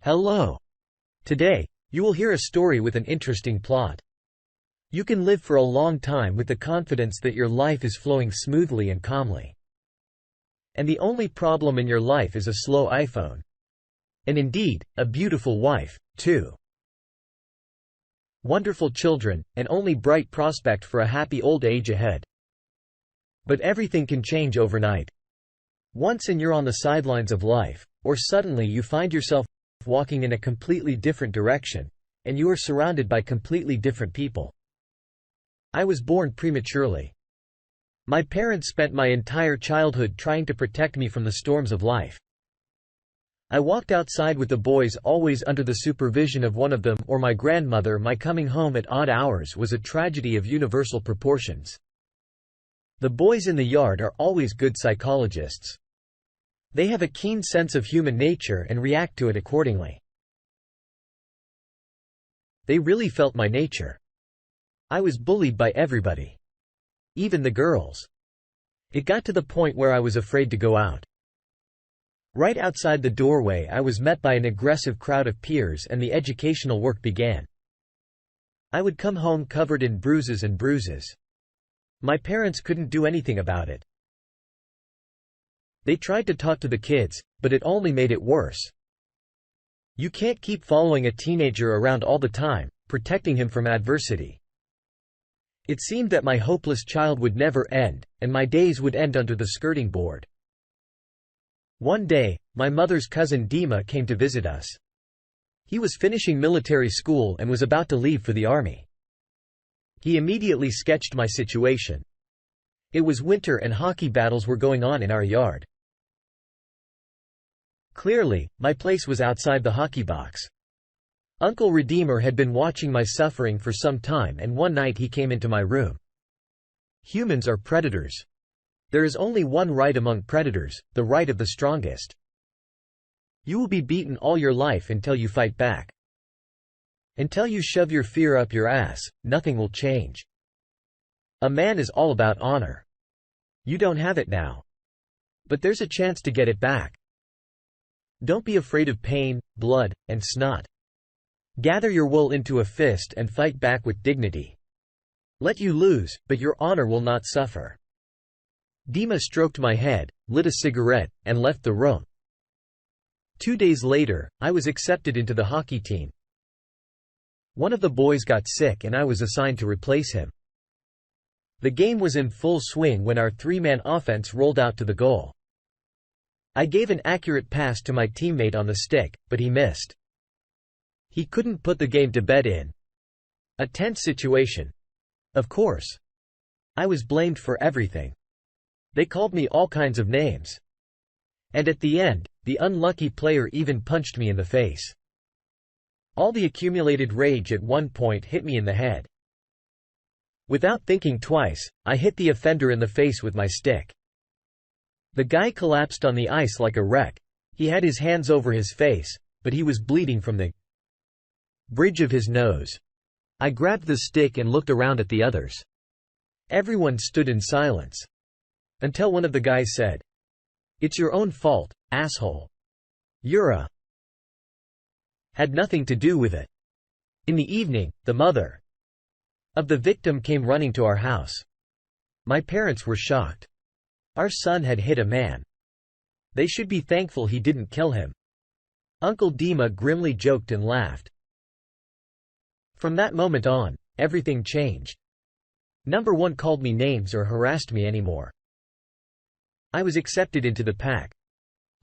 Hello. Today, you will hear a story with an interesting plot. You can live for a long time with the confidence that your life is flowing smoothly and calmly. And the only problem in your life is a slow iPhone. And indeed, a beautiful wife, too. Wonderful children, and only bright prospect for a happy old age ahead. But everything can change overnight. Once and you're on the sidelines of life, or suddenly you find yourself walking in a completely different direction, and you are surrounded by completely different people. I was born prematurely. My parents spent my entire childhood trying to protect me from the storms of life. I walked outside with the boys always under the supervision of one of them or my grandmother. My coming home at odd hours was a tragedy of universal proportions. The boys in the yard are always good psychologists. They have a keen sense of human nature and react to it accordingly. They really felt my nature. I was bullied by everybody. Even the girls. It got to the point where I was afraid to go out. Right outside the doorway I was met by an aggressive crowd of peers and the educational work began. I would come home covered in bruises and bruises. My parents couldn't do anything about it. They tried to talk to the kids, but it only made it worse. You can't keep following a teenager around all the time, protecting him from adversity. It seemed that my hopeless child would never end, and my days would end under the skirting board. One day, my mother's cousin Dima came to visit us. He was finishing military school and was about to leave for the army. He immediately sketched my situation. It was winter and hockey battles were going on in our yard. Clearly, my place was outside the hockey box. Uncle Redeemer had been watching my suffering for some time, and one night he came into my room. Humans are predators. There is only one right among predators, the right of the strongest. You will be beaten all your life until you fight back. Until you shove your fear up your ass, nothing will change. A man is all about honor. You don't have it now. But there's a chance to get it back. Don't be afraid of pain, blood, and snot. Gather your wool into a fist and fight back with dignity. Let you lose, but your honor will not suffer. Dima stroked my head, lit a cigarette, and left the room. 2 days later, I was accepted into the hockey team. One of the boys got sick and I was assigned to replace him. The game was in full swing when our three-man offense rolled out to the goal. I gave an accurate pass to my teammate on the stick, but he missed. He couldn't put the game to bed in. A tense situation. Of course. I was blamed for everything. They called me all kinds of names. And at the end, the unlucky player even punched me in the face. All the accumulated rage at one point hit me in the head. Without thinking twice, I hit the offender in the face with my stick. The guy collapsed on the ice like a wreck. He had his hands over his face, but he was bleeding from the bridge of his nose. I grabbed the stick and looked around at the others. Everyone stood in silence. Until one of the guys said, "It's your own fault, asshole. You're a..." Had nothing to do with it. In the evening, the mother of the victim came running to our house. My parents were shocked. Our son had hit a man. They should be thankful he didn't kill him. Uncle Dima grimly joked and laughed. From that moment on, everything changed. Number one called me names or harassed me anymore. I was accepted into the pack.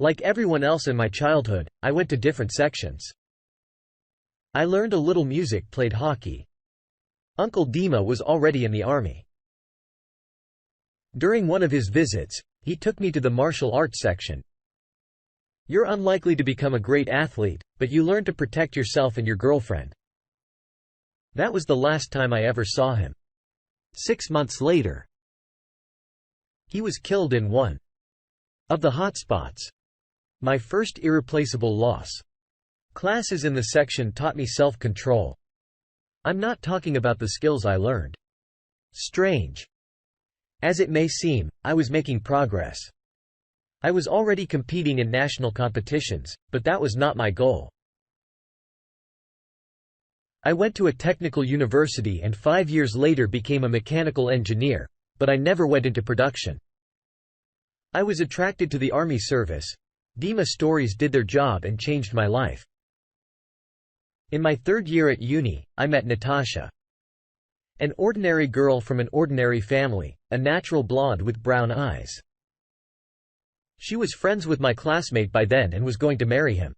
Like everyone else in my childhood, I went to different sections. I learned a little music, played hockey. Uncle Dima was already in the army. During one of his visits, he took me to the martial arts section. You're unlikely to become a great athlete, but you learn to protect yourself and your girlfriend. That was the last time I ever saw him. 6 months later, he was killed in one of the hotspots. My first irreplaceable loss. Classes in the section taught me self-control. I'm not talking about the skills I learned. Strange as it may seem, I was making progress. I was already competing in national competitions, but that was not my goal. I went to a technical university and 5 years later became a mechanical engineer, but I never went into production. I was attracted to the army service. Woma stories did their job and changed my life. In my 3rd year at uni, I met Natasha. An ordinary girl from an ordinary family, a natural blonde with brown eyes. She was friends with my classmate by then and was going to marry him.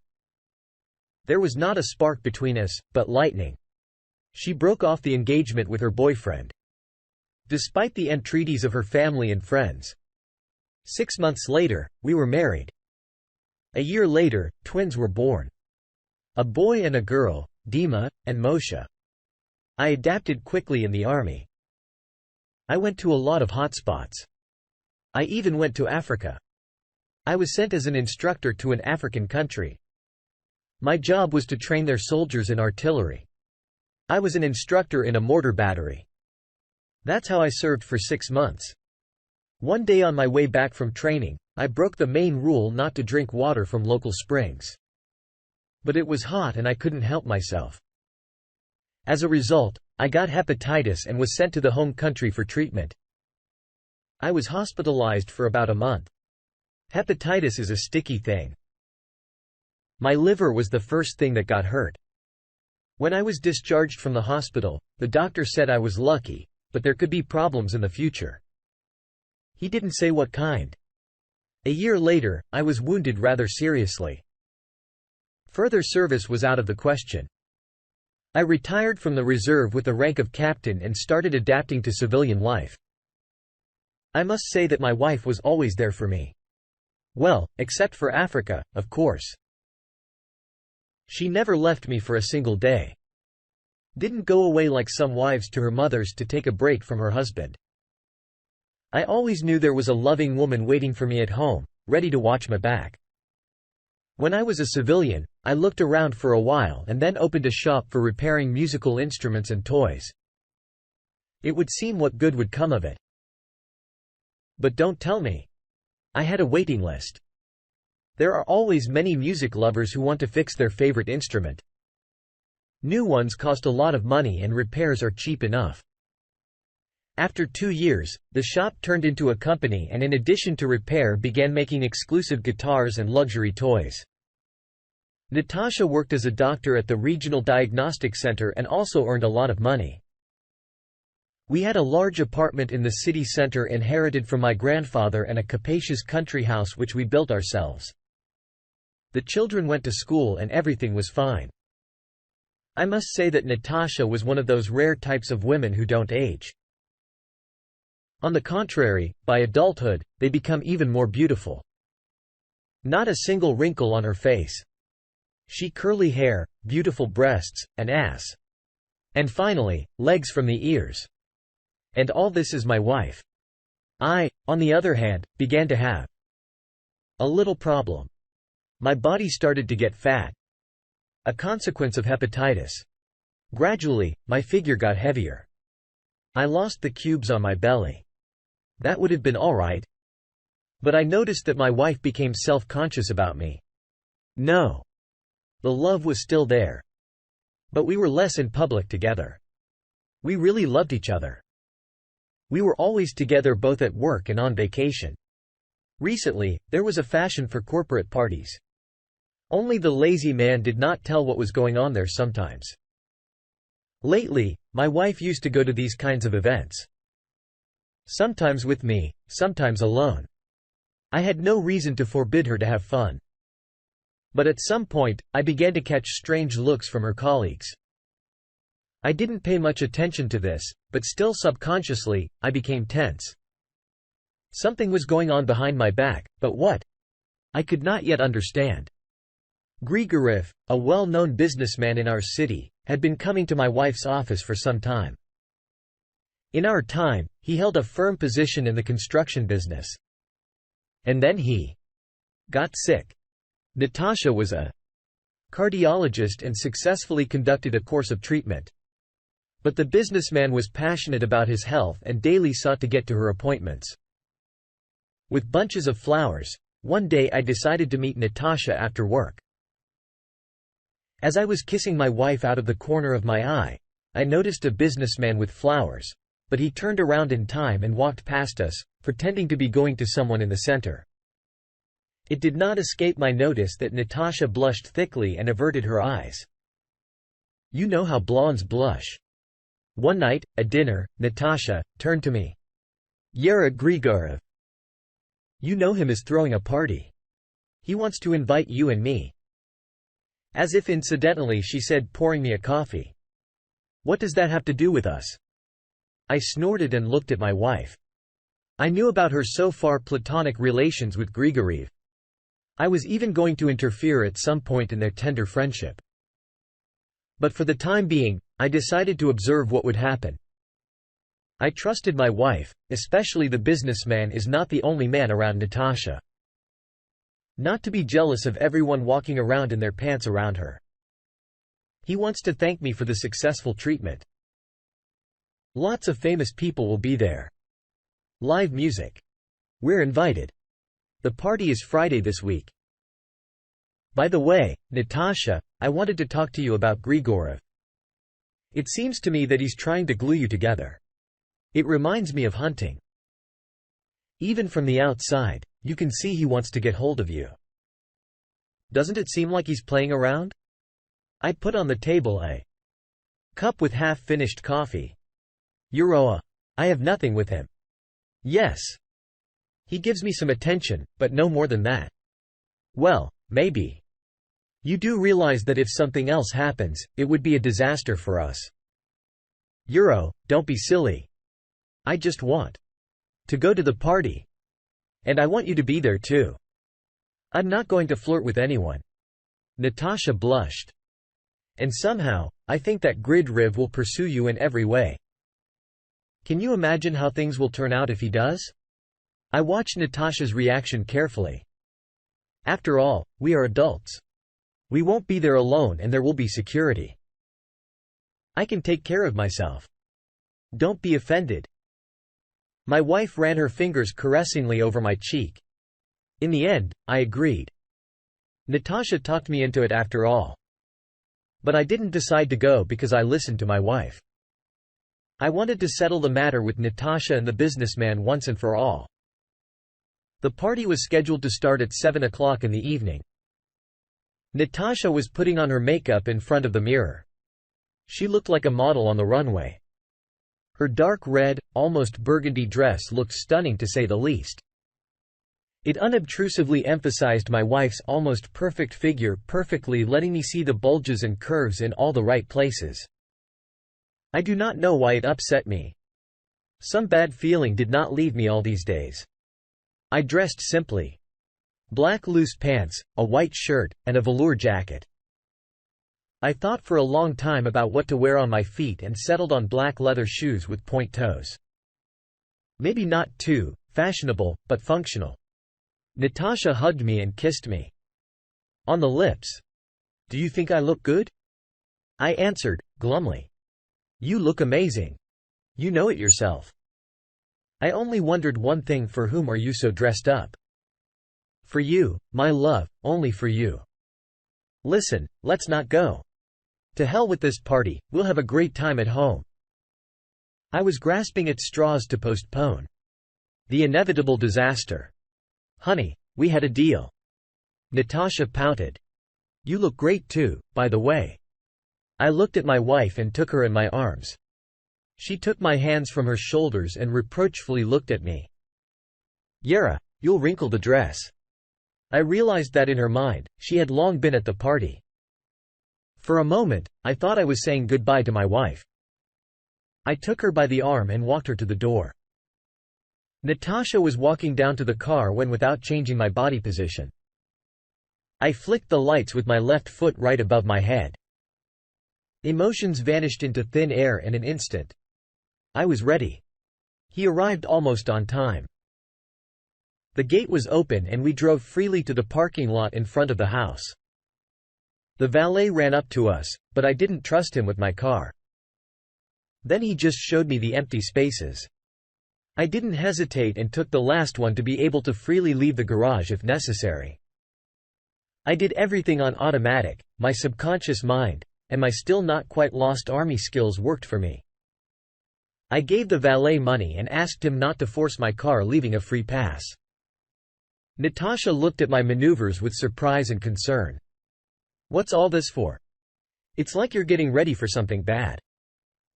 There was not a spark between us, but lightning. She broke off the engagement with her boyfriend, despite the entreaties of her family and friends. 6 months later, we were married. A year later, twins were born. A boy and a girl, Dima and Moshe. I adapted quickly in the army. I went to a lot of hotspots. I even went to Africa. I was sent as an instructor to an African country. My job was to train their soldiers in artillery. I was an instructor in a mortar battery. That's how I served for 6 months. One day on my way back from training, I broke the main rule not to drink water from local springs. But it was hot and I couldn't help myself. As a result, I got hepatitis and was sent to the home country for treatment. I was hospitalized for about a month. Hepatitis is a sticky thing. My liver was the first thing that got hurt. When I was discharged from the hospital, the doctor said I was lucky, but there could be problems in the future. He didn't say what kind. A year later, I was wounded rather seriously. Further service was out of the question. I retired from the reserve with the rank of captain and started adapting to civilian life. I must say that my wife was always there for me. Well, except for Africa, of course. She never left me for a single day. Didn't go away like some wives to her mothers to take a break from her husband. I always knew there was a loving woman waiting for me at home, ready to watch my back. When I was a civilian, I looked around for a while and then opened a shop for repairing musical instruments and toys. It would seem what good would come of it. But don't tell me. I had a waiting list. There are always many music lovers who want to fix their favorite instrument. New ones cost a lot of money and repairs are cheap enough. After 2 years, the shop turned into a company and in addition to repair began making exclusive guitars and luxury toys. Natasha worked as a doctor at the regional diagnostic center and also earned a lot of money. We had a large apartment in the city center inherited from my grandfather and a capacious country house which we built ourselves. The children went to school and everything was fine. I must say that Natasha was one of those rare types of women who don't age. On the contrary, by adulthood, they become even more beautiful. Not a single wrinkle on her face. She curly hair, beautiful breasts, an ass. And finally, legs from the ears. And all this is my wife. I, on the other hand, began to have a little problem. My body started to get fat. A consequence of hepatitis. Gradually, my figure got heavier. I lost the cubes on my belly. That would have been alright. But I noticed that my wife became self-conscious about me. No. The love was still there. But we were less in public together. We really loved each other. We were always together both at work and on vacation. Recently, there was a fashion for corporate parties. Only the lazy man did not tell what was going on there sometimes. Lately, my wife used to go to these kinds of events. Sometimes with me, sometimes alone. I had no reason to forbid her to have fun. But at some point, I began to catch strange looks from her colleagues. I didn't pay much attention to this, but still subconsciously, I became tense. Something was going on behind my back, but what? I could not yet understand. Grigorev, a well-known businessman in our city, had been coming to my wife's office for some time. In our time, he held a firm position in the construction business. And then he got sick. Natasha was a cardiologist and successfully conducted a course of treatment. But the businessman was passionate about his health and daily sought to get to her appointments. With bunches of flowers, one day I decided to meet Natasha after work. As I was kissing my wife out of the corner of my eye, I noticed a businessman with flowers, but he turned around in time and walked past us, pretending to be going to someone in the center. It did not escape my notice that Natasha blushed thickly and averted her eyes. You know how blondes blush. One night, at dinner, Natasha turned to me. Yera Grigorov. You know him is throwing a party. He wants to invite you and me. As if incidentally she said, pouring me a coffee. What does that have to do with us? I snorted and looked at my wife. I knew about her so far platonic relations with Grigoriev. I was even going to interfere at some point in their tender friendship. But for the time being, I decided to observe what would happen. I trusted my wife, especially the businessman is not the only man around Natasha. Not to be jealous of everyone walking around in their pants around her. He wants to thank me for the successful treatment. Lots of famous people will be there. Live music. We're invited. The party is Friday this week. By the way, Natasha, I wanted to talk to you about Grigorov. It seems to me that he's trying to glue you together. It reminds me of hunting. Even from the outside, you can see he wants to get hold of you. Doesn't it seem like he's playing around? I put on the table a cup with half-finished coffee. Euroa. I have nothing with him. Yes. He gives me some attention, but no more than that. Well, maybe. You do realize that if something else happens, it would be a disaster for us. Euro, don't be silly. I just want to go to the party. And I want you to be there too. I'm not going to flirt with anyone. Natasha blushed. And somehow, I think that Grigoriev will pursue you in every way. Can you imagine how things will turn out if he does? I watched Natasha's reaction carefully. After all, we are adults. We won't be there alone and there will be security. I can take care of myself. Don't be offended. My wife ran her fingers caressingly over my cheek. In the end, I agreed. Natasha talked me into it after all. But I didn't decide to go because I listened to my wife. I wanted to settle the matter with Natasha and the businessman once and for all. The party was scheduled to start at 7 o'clock in the evening. Natasha was putting on her makeup in front of the mirror. She looked like a model on the runway. Her dark red, almost burgundy dress looked stunning to say the least. It unobtrusively emphasized my wife's almost perfect figure, perfectly letting me see the bulges and curves in all the right places. I do not know why it upset me. Some bad feeling did not leave me all these days. I dressed simply. Black loose pants, a white shirt, and a velour jacket. I thought for a long time about what to wear on my feet and settled on black leather shoes with point toes. Maybe not too fashionable, but functional. Natasha hugged me and kissed me. On the lips. Do you think I look good? I answered, glumly. You look amazing. You know it yourself. I only wondered one thing: for whom are you so dressed up? For you, my love, only for you. Listen, let's not go. To hell with this party, we'll have a great time at home. I was grasping at straws to postpone the inevitable disaster. Honey, we had a deal. Natasha pouted. You look great too, by the way. I looked at my wife and took her in my arms. She took my hands from her shoulders and reproachfully looked at me. Yera, you'll wrinkle the dress. I realized that in her mind, she had long been at the party. For a moment, I thought I was saying goodbye to my wife. I took her by the arm and walked her to the door. Natasha was walking down to the car when, without changing my body position, I flicked the lights with my left foot right above my head. Emotions vanished into thin air in an instant. I was ready. He arrived almost on time. The gate was open and we drove freely to the parking lot in front of the house. The valet ran up to us, but I didn't trust him with my car. Then he just showed me the empty spaces. I didn't hesitate and took the last one to be able to freely leave the garage if necessary. I did everything on automatic, my subconscious mind, and my still not quite lost army skills worked for me. I gave the valet money and asked him not to force my car, leaving a free pass. Natasha looked at my maneuvers with surprise and concern. "What's all this for? It's like you're getting ready for something bad.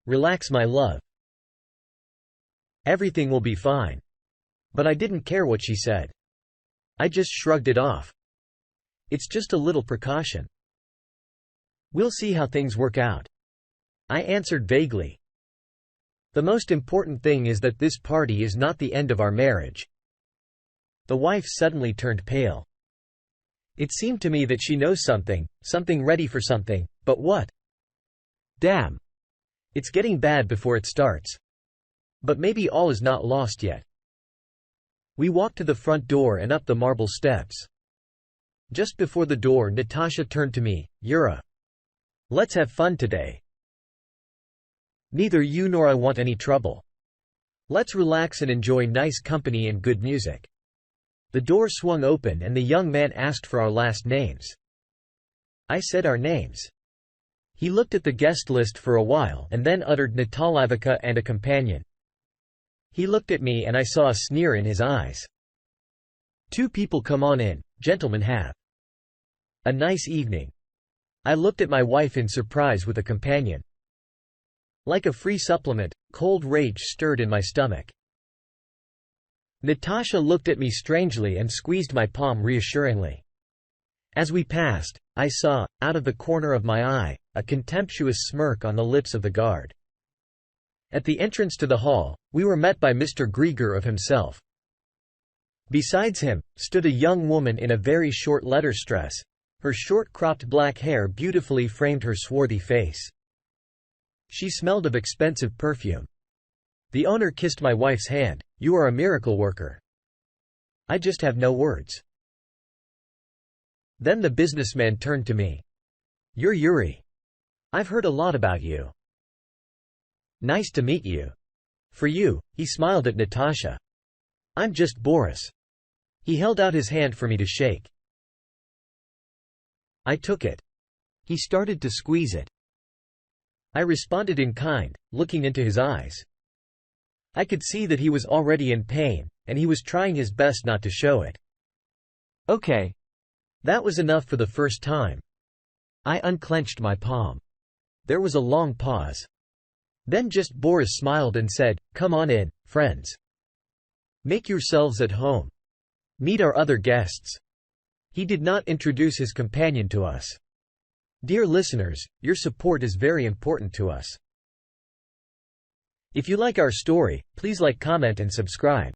Relax, my love. Everything will be fine." But I didn't care what she said. I just shrugged it off. "It's just a little precaution. We'll see how things work out," I answered vaguely. "The most important thing is that this party is not the end of our marriage." The wife suddenly turned pale. It seemed to me that she knows something ready for something, but what? Damn. It's getting bad before it starts. But maybe all is not lost yet. We walked to the front door and up the marble steps. Just before the door, Natasha turned to me. "Yura. Let's have fun today. Neither you nor I want any trouble. Let's relax and enjoy nice company and good music." The door swung open and the young man asked for our last names. I said our names. He looked at the guest list for a while and then uttered Natalavica and a companion. He looked at me and I saw a sneer in his eyes. "Two people, come on in, gentlemen, have a nice evening." I looked at my wife in surprise with a companion. Like a free supplement, cold rage stirred in my stomach. Natasha looked at me strangely and squeezed my palm reassuringly. As we passed, I saw, out of the corner of my eye, a contemptuous smirk on the lips of the guard. At the entrance to the hall, we were met by Mr. Grieger himself. Besides him, stood a young woman in a very short letter's dress. Her short cropped black hair beautifully framed her swarthy face. She smelled of expensive perfume. The owner kissed my wife's hand. "You are a miracle worker. I just have no words." Then the businessman turned to me. "You're Yuri. I've heard a lot about you. Nice to meet you. For you," he smiled at Natasha. "I'm just Boris." He held out his hand for me to shake. I took it. He started to squeeze it. I responded in kind, looking into his eyes. I could see that he was already in pain, and he was trying his best not to show it. Okay. That was enough for the first time. I unclenched my palm. There was a long pause. Then just Boris smiled and said, "Come on in, friends. Make yourselves at home. Meet our other guests." He did not introduce his companion to us. Dear listeners, your support is very important to us. If you like our story, please like, comment and subscribe.